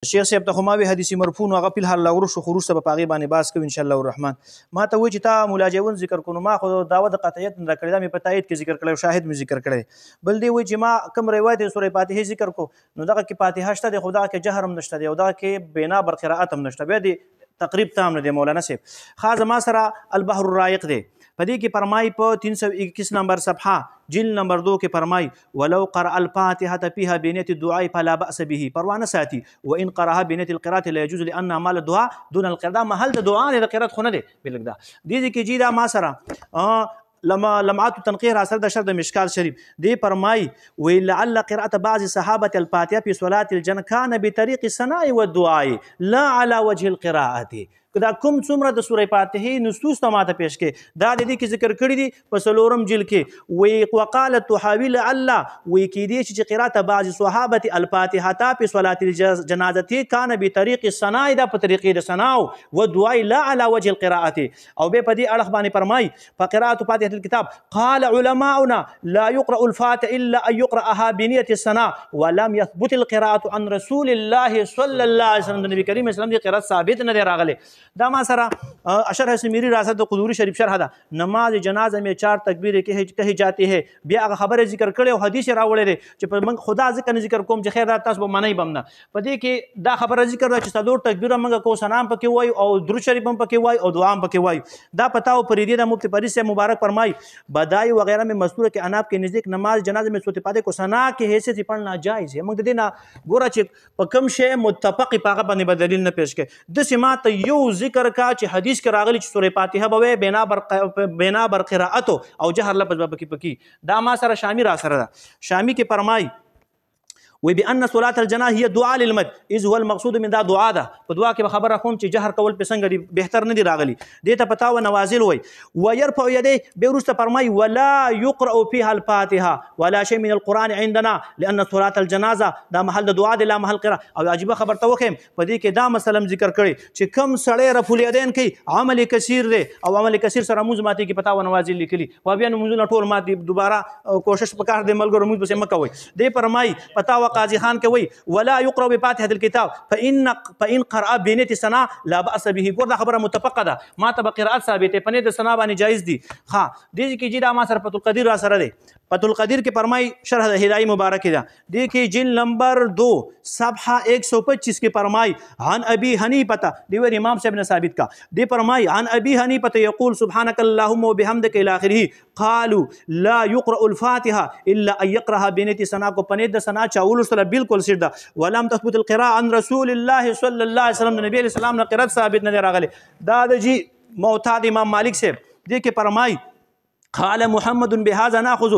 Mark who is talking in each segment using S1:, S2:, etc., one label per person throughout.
S1: شیخ صاحب ته خو ما وی حدیث مرفوع هغه په الحال لاورو شو خروج ته په هغې باندې باس کوو ان شاء الله الرحمن. ما ته وایي چې تا ملاجون ذکر کړو، ما خو دعوه د قطعیت نه کړې، دا مې په تایید کې ذکر کړی او شاهد مې ذکر کړی. بل دی وایي چې ما کوم روایت سورې فاتحې ذکر کو نو دغه کې فاتحه شته دی، خو دغه کې جهر هم نشته دی او دغه کې بنا بر قرائت هم نشته. بیا دی تقریب تام نه دی مولانا صاحب. خاص ما سره البحر الرائق دی، په دې کې فرمایي په 321 نمبر صفحه جلد نمبر 2 کې فرمایي ولو قرأ الفاتحة فيها بنية الدعاء فلا بأس به، پروانه ساتي، وإن قرأها بنية القراءة لا يجوز لأنها مال الدعاء دون القراءة. محل د دعا نه د قرأت خو نه دی بلک دا دې کې جی دا ما سره لمعات التنقيح اثر د شرط مشکال شریف دی فرمایي ولعل قراءة بعض صحابة الفاتحة في صلاة الجنة كان بطريق الثناء والدعاء لا على وجه القراءة. دا کوم څومره د سورې فاتحې نصوص ته ماته پیش کې دا د دې کې ذکر کړي دي په څلورم جلد کې. وی وقالت تحاول الله وی کې دي چې قرات بعض صحابه الفاتحه په صلاه الجنازه کان بطریق الثناء، دا په طریقې د ثنا او دعاء لا على وجه القراءه. او به په دې اړه باندې فرمای فقرات فاتحه الكتاب قال علماؤنا لا يقرأ الفاتحه الا ان يقرأها بنيه الثناء ولم يثبت القراءه عن رسول الله صلى الله عليه وسلم. نبی کریم اسلام دی قرات ثابت نه دی راغله. دا ما سره اشرح سمیری راست د قدوری شریف شرح ده. نماز جنازه میں 4 تکبیر کہی جاتی ہے. بیا هغه خبره ذکر کړي او حدیث راوړی دی چې په من خدا ذکر نه ذکر کوم چې خیر دا تاسو به منئ بم نه. په دې کې دا خبره ذکر ده چې 4 تکبیر موږ کو سلام پکې وای او درود شریف هم پکې وای او دعا هم پکې وای. دا پتاو پریدی د مفتی فرید سے مبارک فرمای بدائی وغیرہ میں مذکور کہ اناب کے نزدیک نماز جنازے میں صوت پادے کو ثنا کی حیثیت پڑھنا جائز ہے. موږ د دې نه ګوره چې په کوم شی متفق پاغه باندې بدلیل نه پیش کړي. د سمات یو ذکر کا چې حدیث کې راغلی چې سورې فاتحه به بنا بر قرائت او جهر لفظ به پکې. دا ما سره شامی را سره ده. شامی کې فرمای وبأن صلاة الجنازة هي دعاء للمد إذ هو المقصود من دا دعاء ده. په دعا کې به خبره کوم چې جهر کول په څنګه دي بهتر نه دي راغلي. دې ته پتاوه نوازل وای ويرفع يديه. به وروسته فرمای ولا يقرأ فيها الفاتحة ولا شيء من القرآن عندنا لأن صلاة الجنازة دا محل د دعا دی لا محل قراءة. او عجیبه خبر ته وخم په دې کې دا مسلم ذکر کړي چې کم سړی رفع الیدین کوي عمل کثیر دی او عمل کثیر سره موږ ماتي کې پتاوه نوازل لیکلي و بیا موږ ټول ماتي دوباره کوشش وکړ د ملګرو موږ به مکوي. دې فرمای پتاوه قاضی خان کوي ولا يقرأ بفاتحة الكتاب فإن قرأ بنية الثناء لا بأس به. ګور دا خبره متفقه ده ما ته قرأت ثابته پنه د ثنا باندې جایز دي. ها دې کې جدا ما سره فتح القدیر را سره دی. فتح القدیر کې فرمای شرح هدایي مبارک ده. دې کې جلد نمبر 2 صفحه 125 کې فرمای عن ابي حنیفه دی ور امام صاحب نے ثابت کا. دې فرمای عن ابي حنیفه يقول سبحانك اللهم وبحمدك الى اخره قالوا لا يقرأ الفاتحه الا ان يقرأها بنية الثناء کو پنه د ثنا چاول سره بالکل سیده. ولم تثبت القراءة عن رسول الله صلى الله عليه وسلم. نبی علیہ السلام نے قرات ثابت نه راغلی. دا د جی معتاد امام مالک سے دې کې فرمای قال محمد بهذا ناخذ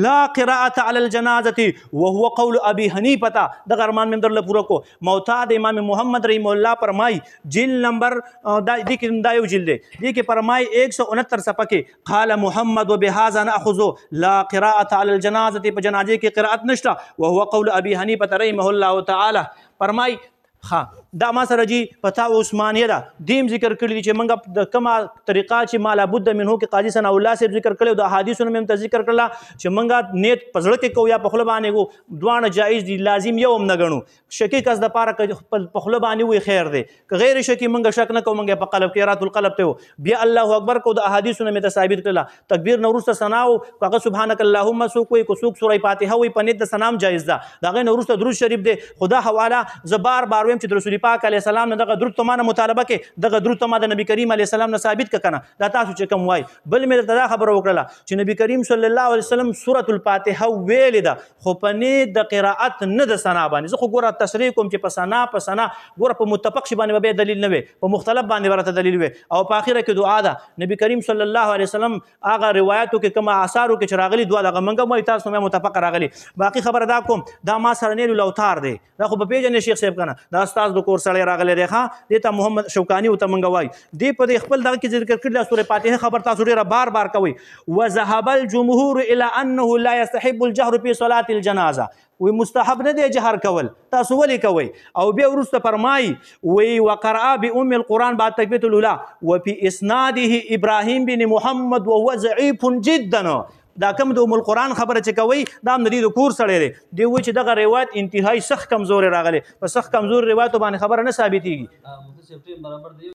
S1: لا قراءة على الجنازة وهو قول ابي حنيفه. د غرمان من در له پورا کو معتاد امام محمد رحم الله فرمای جلد نمبر دا کې دا یو جلد دی. دې کې فرمای 169 صفحه کې قال محمد بهذا ناخذ لا قراءة على الجنازة. په جنازه کې قرات نشته وهو قول ابي حنيفه رحمه الله تعالی. فرمای ها دا ما سره جی پتا عثمانیه ده دیم ذکر کړی چې منګه د کما طریقه چې مالا بد منه کې قاضي ثنا الله صاحب ذکر کړو د احادیثونو مم ذکر کړلا چې منګه نیت پزړه کې کو یا په خپل باندې وو دوانه جایز دي لازم یو هم نه غنو. شکی کس د پاره په خپل باندې وي خیر دی که غیر شکی منګه شک نه کو منګه په قلب کې رات القلب ته بیا الله اکبر کو د احادیثونو مم ثابت کړلا. تکبیر نورسته ثنا او هغه سبحانك اللهم سو کوئی کو سوق سورې فاتحه وي پنه د سلام جایز ده. داغه نورسته درود شریف دی خدا حواله زبار بار ويم چې رسول پاک علیه السلام نه دغه درود ته مانه مطالبه کې دغه درود ته ما د نبی کریم علیه السلام نه ثابت ک کنه دا تاسو چې کوم وای. بل مې دا خبره وکړه چې نبی کریم صلی الله علیه وسلم سورۃ الفاتحه ویل ده خو پنه د قرائت نه د ثنا باندې. زه خو ګوره تصریح کوم چې په ثنا ګوره په متفق شی باندې به دلیل نه وي په مختلف باندې ورته دلیل وي او په اخره کې دعا ده. نبی کریم صلی الله علیه وسلم هغه روایتو کې کوم آثارو کې چراغلی دعا دغه منګه مې تاسو مې متفق راغلی. باقی خبره دا کوم دا ما سره نه لوتار دی دا خو په پیژنې شیخ صاحب کنه دا استاد د کور سره راغلی دی. ښه دې ته محمد شوکانی او ته منګوای دی په خپل دغه کې ذکر کړل سورې فاتحه خبر تاسو ډیره بار بار کوي. وذهب الجمهور الى انه لا يستحب الجهر في صلاه الجنازه. وی مستحب نه دی جهر کول تاسو ولې کوي. او بیا ورسته فرمای وی وقرأ بأم القرآن بعد تکبیرة الاولى وفي اسناده ابراهيم بن محمد وهو ضعيف جدا. دا کوم د ام القرآن خبره چې کوي دا هم د دې د کور سړی دی دی وایي چې دغه روایت انتهایي سخت کمزورې راغلی په سخت کمزور روایتو باندې خبره نه ثابتېږي